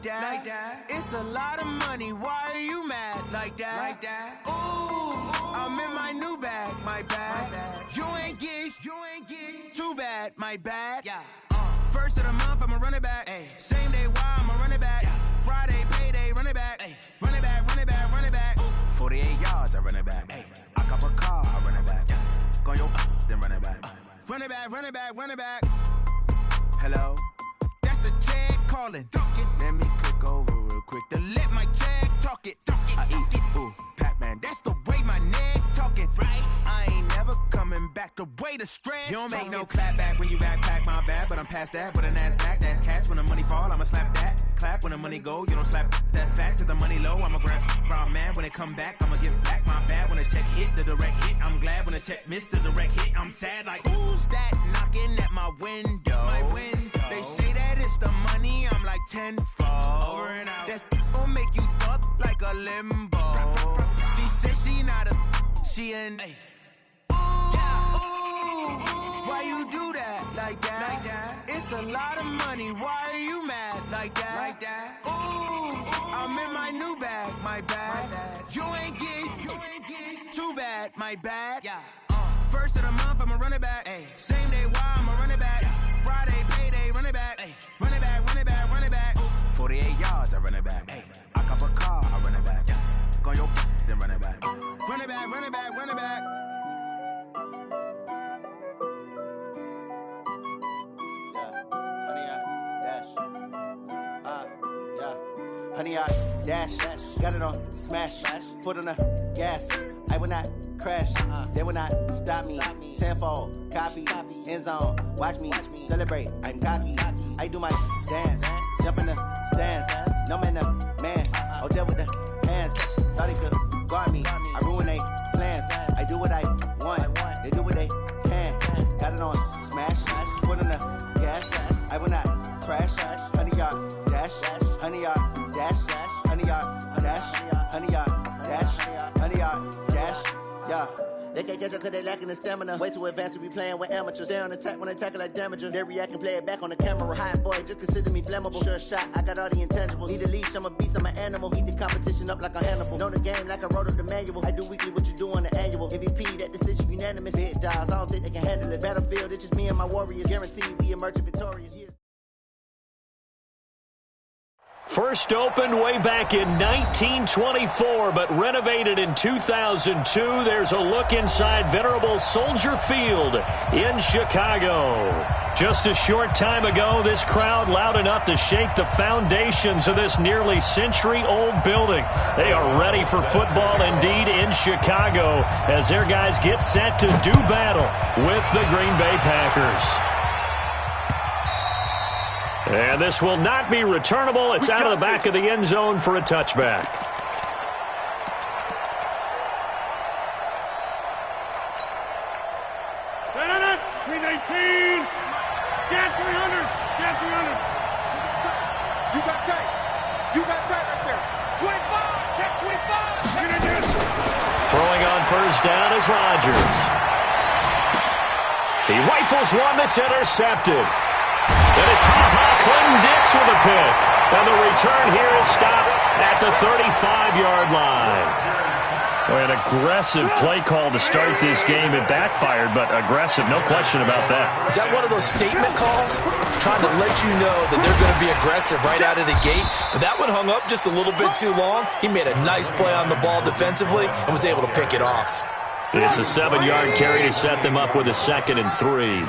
like that. It's a lot of money, why are you mad like that? Ooh, I'm in my new bag, my bad. You ain't get, too bad, my bad. First of the month, I'ma run it back. Same day, why I'ma run it back. Friday, payday, run it back. Run it back, run it back, run it back. 48 yards, I run it back. I cop a car, I run it back. Go your then run it back. Run it back, run it back, run it back. Hello, that's the jag calling. Let me click over real quick to let my jag talk it. I eat, ooh, Pac-Man, that's the way my neck talking. Right, I ain't never coming back the way the stress. You don't make no clap back when you backpack, my bad, but I'm past that. But an ass back, that's cash. When the money fall, I'ma slap that. Clap when the money go, you don't slap. That's facts. If the money low, I'ma grab brown man. When it come back, I'ma give back my bad. When the check hit, the direct hit, I'm glad. When the check missed the direct hit, I'm sad. Like, who's that knocking at my window? My window. They say that it's the money, I'm like tenfold. Over and out. That's gon' make you up like a limbo. She said she not a, she an. Why you do that like that? It's a lot of money, why are you mad like that? Ooh, I'm in my new bag, my bad. You ain't get, too bad, my bad. First of the month, I'ma run it back. Same day, why I'ma run it back. Friday, payday, run it back. Run it back, run it back, run it back. 48 yards, I run it back. I cop a car, I run it back. Go your then run it back. Run it back, run it back, run it back. Honey, I dash, got it on smash, foot on the gas. I will not crash, they will not stop me. Tenfold, copy, end zone, watch me celebrate. I'm cocky, I do my dance, jump in the stands. No man, the man, oh, there with the hands. Thought he could guard me, I ruin they plans. I do what I want, they do what they can. Got it on smash, foot on the gas. I will not crash, honey, y'all dash, honey, y'all dash, honey, y'all dash, honey, y'all dash, honey, y'all dash, yeah. They can't catch up cause they lacking the stamina. Way too advanced to be playing with amateurs. Stay on attack when they tackle like damager. They react and play it back on the camera. Hot boy, just consider me flammable. Sure shot, I got all the intangibles. Need a leash, I'm a beast, I'm an animal. Heat the competition up like a Hannibal. Know the game like I wrote up the manual. I do weekly what you do on the annual. MVP, that decision unanimous. Big dials, I don't think they can handle it. Battlefield, it's just me and my warriors. Guaranteed we emerge victorious. Yeah. First opened way back in 1924, but renovated in 2002. There's a look inside venerable Soldier Field in Chicago. Just a short time ago, this crowd loud enough to shake the foundations of this nearly century-old building. They are ready for football indeed in Chicago as their guys get set to do battle with the Green Bay Packers. And this will not be returnable. It's out of the back of the end zone for a touchback. Green 18. Get 300. Get 300. You got tight. You got tight right there. 25. Check 25. Throwing on first down is Rodgers. He rifles one that's intercepted. And it's Clinton-Dix with a pick. And the return here is stopped at the 35-yard line. Well, an aggressive play call to start this game. It backfired, but aggressive, no question about that. Is that one of those statement calls? Trying to let you know that they're going to be aggressive right out of the gate. But that one hung up just a little bit too long. He made a nice play on the ball defensively and was able to pick it off. It's a 7-yard carry to set them up with a 2nd and 3.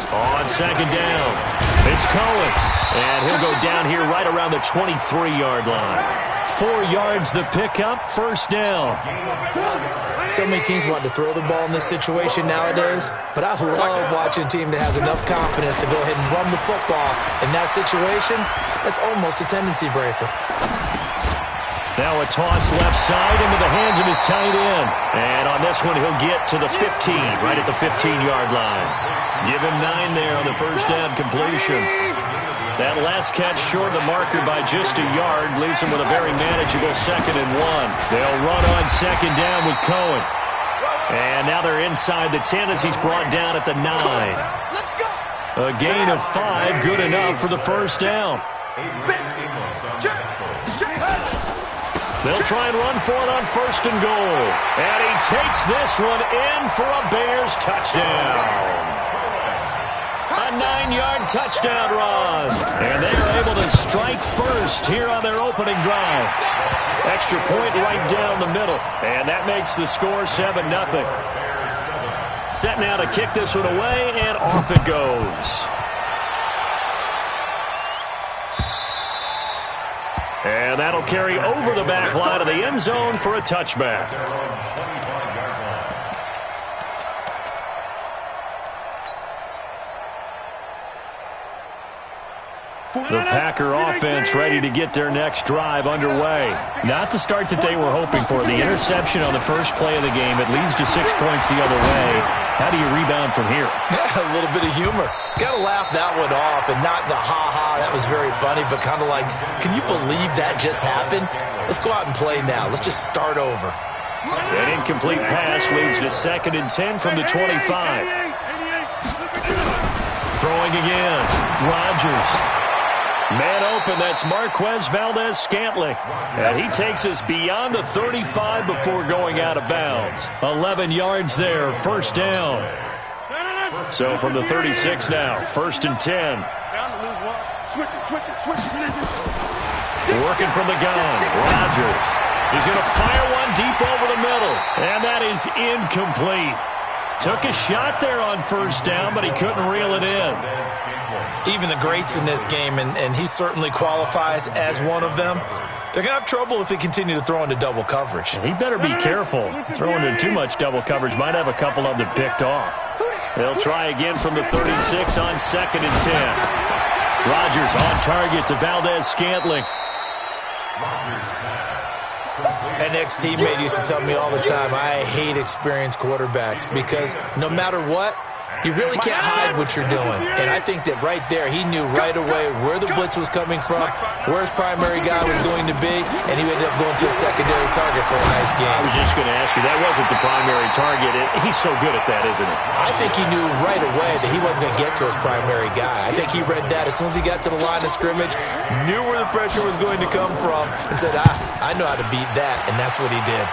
On second down, it's Cohen, and he'll go down here right around the 23-yard line. 4 yards the pickup, first down. So many teams want to throw the ball in this situation nowadays, but I love watching a team that has enough confidence to go ahead and run the football. In that situation, that's almost a tendency breaker. Now a toss left side into the hands of his tight end. And on this one, he'll get to the 15, right at the 15-yard line. Give him 9 there on the first down completion. That last catch short of the marker by just a yard leaves him with a very manageable 2nd and 1. They'll run on second down with Cohen. And now they're inside the 10 as he's brought down at the 9. Let's go! A gain of 5, good enough for the first down. They'll try and run for it on 1st and goal. And he takes this one in for a Bears touchdown. A 9-yard touchdown run. And they are able to strike first here on their opening drive. Extra point right down the middle. And that makes the score 7-0. Set now to kick this one away, and off it goes. And that'll carry over the back line of the end zone for a touchback. The Packer offense ready to get their next drive underway. Not the start that they were hoping for. The interception on the first play of the game. It leads to 6 points the other way. How do you rebound from here? A little bit of humor. Got to laugh that one off, and not the ha-ha, that was very funny, but kind of like, can you believe that just happened? Let's go out and play now. Let's just start over. An incomplete pass leads to 2nd and 10 from the 25. Throwing again. Rodgers. Man open, that's Marquez Valdez-Scantling. And he takes us beyond the 35 before going out of bounds. 11 yards there, first down. So from the 36 now, 1st and 10. Working from the gun, Rodgers. He's going to fire one deep over the middle. And that is incomplete. Took a shot there on 1st down, but he couldn't reel it in. Even the greats in this game, and he certainly qualifies as one of them, they're going to have trouble if they continue to throw into double coverage. He better be careful. Throwing into too much double coverage might have a couple of them picked off. They'll try again from the 36 on 2nd and 10. Rodgers on target to Valdez-Scantling. An ex-teammate used to tell me all the time, I hate experienced quarterbacks because no matter what, you really can't hide what you're doing. And I think that right there, he knew right away where the blitz was coming from, where his primary guy was going to be, and he ended up going to a secondary target for a nice game. I was just going to ask you, that wasn't the primary target. He's so good at that, isn't he? I think he knew right away that he wasn't going to get to his primary guy. I think he read that as soon as he got to the line of scrimmage, knew where the pressure was going to come from, and said, I know how to beat that, and that's what he did.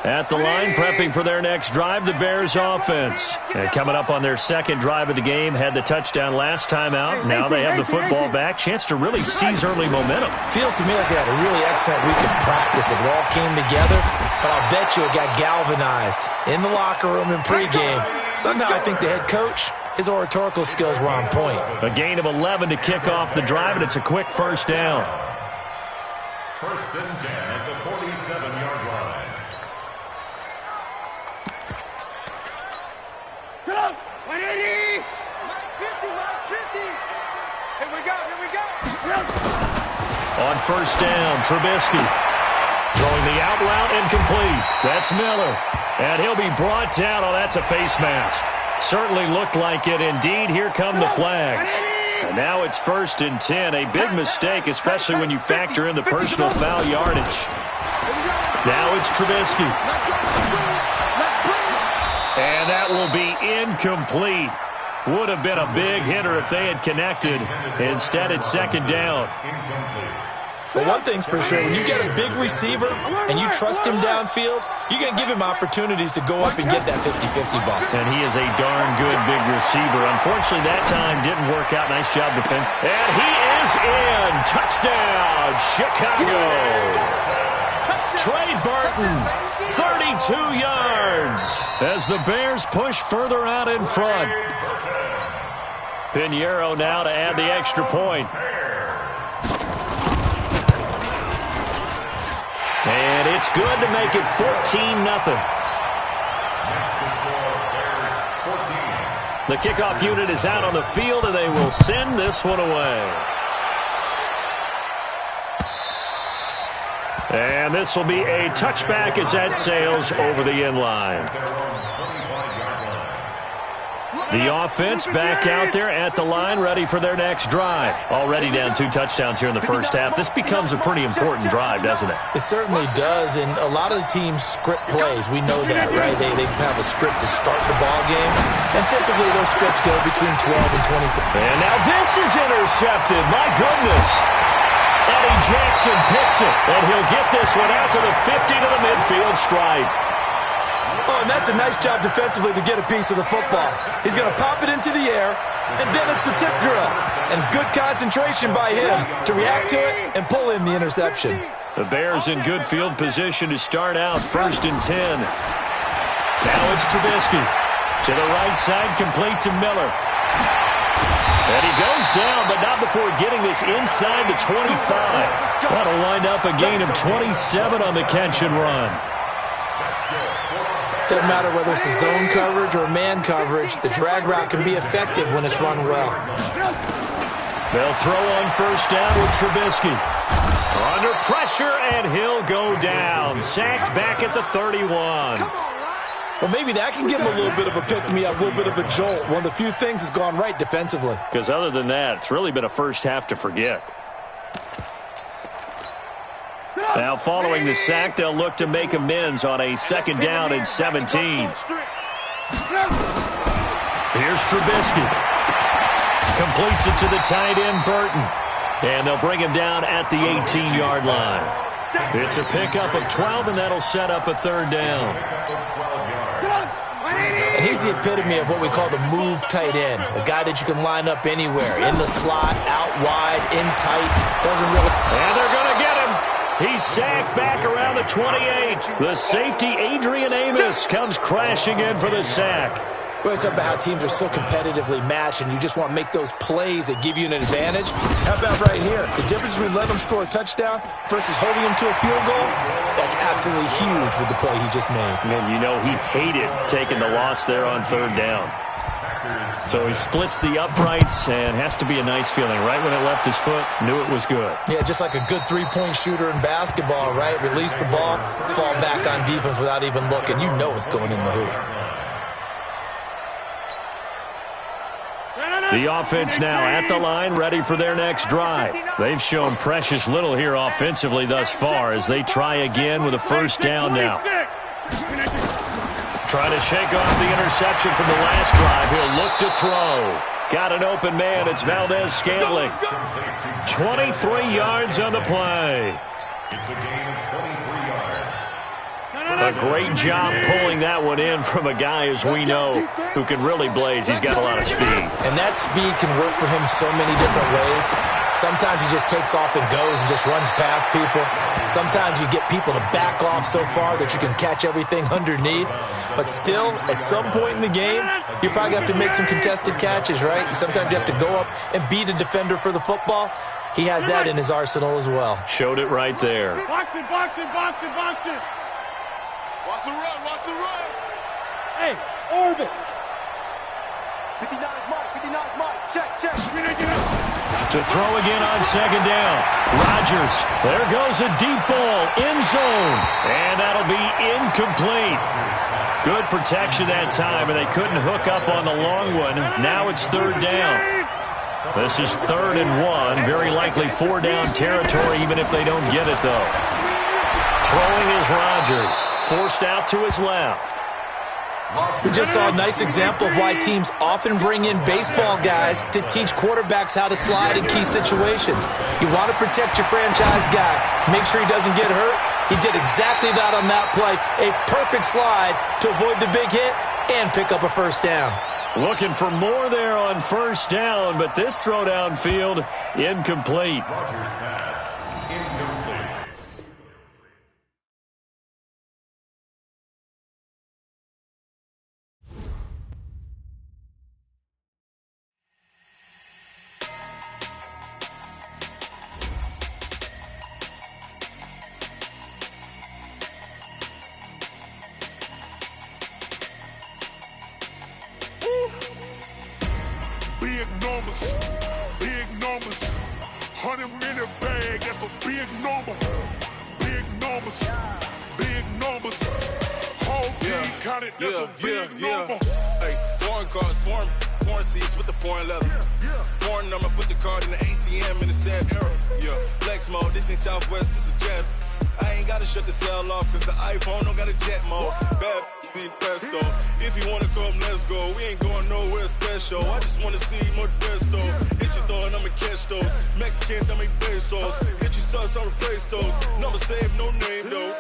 At the line, prepping for their next drive, the Bears offense. And coming up on their 2nd drive of the game, had the touchdown last time out. Now they have the football back. Chance to really seize early momentum. Feels to me like they had a really excellent week of practice. It all came together, but I'll bet you it got galvanized in the locker room in pregame. Somehow I think the head coach, his oratorical skills were on point. A gain of 11 to kick off the drive, and it's a quick first down. 1st and 10 at the 47-yard line. Get up! 180! 150! Here we go! On 1st down, Trubisky. Throwing the out route, incomplete. That's Miller. And he'll be brought down. Oh, that's a face mask. Certainly looked like it. Indeed, here come the flags. And now it's 1st and 10. A big mistake, especially when you factor in the personal foul yardage. Now it's Trubisky. And that will be incomplete. Would have been a big hitter if they had connected. Instead, it's 2nd down. But one thing's for sure, when you get a big receiver and you trust him downfield, you're going to give him opportunities to go up and get that 50-50 ball. And he is a darn good big receiver. Unfortunately, that time didn't work out. Nice job defense. And he is in. Touchdown, Chicago. Trey Burton, 32 yards as the Bears push further out in front. Pinheiro now to add the extra point. And it's good to make it 14-0. The kickoff unit is out on the field, and they will send this one away. And this will be a touchback as that sails over the end line. The offense back out there at the line, ready for their next drive. Already down 2 touchdowns here in the first half. This becomes a pretty important drive, doesn't it? It certainly does, and a lot of the teams script plays. We know that, right? They have a script to start the ball game, and typically those scripts go between 12 and 24. And now this is intercepted. My goodness. Eddie Jackson picks it, and he'll get this one out to the 50 to the midfield stripe. Oh, and that's a nice job defensively to get a piece of the football. He's going to pop it into the air, and then it's the tip drill. And good concentration by him to react to it and pull in the interception. The Bears in good field position to start out 1st and 10. Now it's Trubisky. To the right side, complete to Miller. And he goes down, but not before getting this inside the 25. That'll wind up a gain of 27 on the catch and run. Doesn't matter whether it's a zone coverage or man coverage, the drag route can be effective when it's run well. They'll throw on 1st down with Trubisky. Under pressure, and he'll go down. Sacked back at the 31. Well, maybe that can give him a little bit of a pick-me-up, a little bit of a jolt. One of the few things has gone right defensively. Because other than that, it's really been a first half to forget. Now, following the sack, they'll look to make amends on a 2nd down and 17. Here's Trubisky. Completes it to the tight end, Burton. And they'll bring him down at the 18-yard line. It's a pickup of 12, and that'll set up a 3rd down. And he's the epitome of what we call the move tight end. A guy that you can line up anywhere. In the slot, out wide, in tight. Doesn't really... And they're going to get him. He's sacked back around the 28. The safety, Adrian Amos, comes crashing in for the sack. Well, it's about how teams are so competitively matched, and you just want to make those plays that give you an advantage. How about right here? The difference between letting them score a touchdown versus holding them to a field goal, that's absolutely huge with the play he just made. And you know he hated taking the loss there on 3rd down. So he splits the uprights, and has to be a nice feeling. Right when it left his foot, knew it was good. Yeah, just like a good three-point shooter in basketball, right? Release the ball, fall back on defense without even looking. You know it's going in the hoop. The offense now at the line, ready for their next drive. They've shown precious little here offensively thus far as they try again with a 1st down now. Trying to shake off the interception from the last drive. He'll look to throw. Got an open man. It's Valdez-Scantling. 23 yards on the play. It's a gain of 23 yards. A great job pulling that one in from a guy, as we know, who can really blaze. He's got a lot of speed. And that speed can work for him so many different ways. Sometimes he just takes off and goes and just runs past people. Sometimes you get people to back off so far that you can catch everything underneath. But still, at some point in the game, you probably have to make some contested catches, right? Sometimes you have to go up and beat a defender for the football. He has that in his arsenal as well. Showed it right there. Box it, box it, box it, box it. Watch the run, watch the run. Hey, orbit. 59 is Mike, check, check. To throw again on 2nd down. Rodgers, there goes a deep ball, end zone. And that'll be incomplete. Good protection that time, and they couldn't hook up on the long one. Now it's 3rd down. This is 3rd and 1. Very likely 4-down territory, even if they don't get it, though. Throwing is Rodgers. Forced out to his left. We just saw a nice example of why teams often bring in baseball guys to teach quarterbacks how to slide in key situations. You want to protect your franchise guy. Make sure he doesn't get hurt. He did exactly that on that play. A perfect slide to avoid the big hit and pick up a 1st down. Looking for more there on 1st down, but this throw downfield, incomplete. Rodgers pass, incomplete. Big numbers, 100-minute bag, that's a big number. Big numbers, whole team counted, that's a big number. Hey, Foreign cars, foreign seats with the foreign leather. Foreign number, put the card in the ATM in the sad era. Yeah, flex mode, this ain't Southwest, this is jet. I ain't gotta shut the cell off, cause the iPhone don't got a jet mode. Bad be pesto. If you wanna come, let's go. We ain't going nowhere special. I just wanna see more desto. Hit your throw and I'ma catch those. Mexican, dummy pesos. Hit your sauce, I'll replace those. Number save, no name though.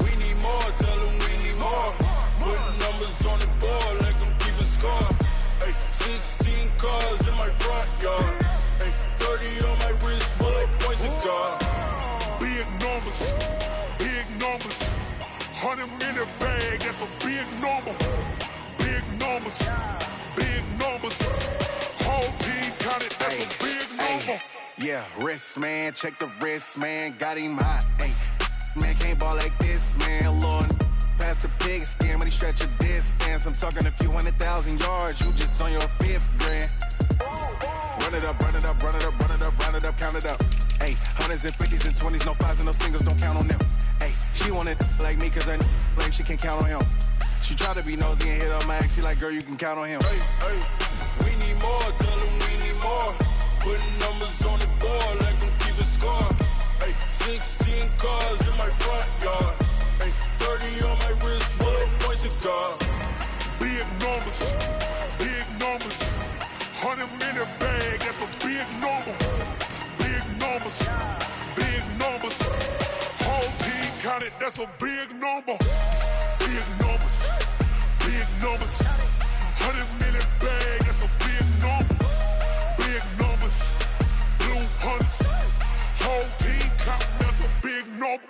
We need more, tell them we need more. Putting numbers on the board, let them keep a score. Ay, 16 cars in my front yard. Ay, 30 on my wrist, while I point to God. Big numbers, big numbers. 100 in the bag, that's a big number. Big numbers, big numbers. Whole team counted, that's a big number. Yeah, wrist man, check the wrist man, got him hot. Ay, man can't ball like this, man. Lord, past the pig skin when he stretch a distance. I'm talking a few 100,000 yards, you just on your 5th grand. Run it up, run it up, run it up, run it up, run it up, count it up. Ay, hundreds and 50s and 20s, no 5s and no singles, don't count on them. Ay, she wanted like me cause I like she can count on him. She tried to be nosy and hit up my ex, she like, girl, you can count on him. Ay, ay, we need more, tell them we need more. Putting numbers on the board, like them keep a score. Ay, 16 cars in my front yard. Ay, 30 on my wrist, while I point to God. Big numbers, big numbers. 100 in the bag, that's a big number. Big numbers, big numbers. Whole team counted, that's a big number. Big numbers, big numbers. 100 in the bag, that's a big number. Big numbers, blue hunts. Whole team counting, that's a big number.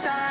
Time.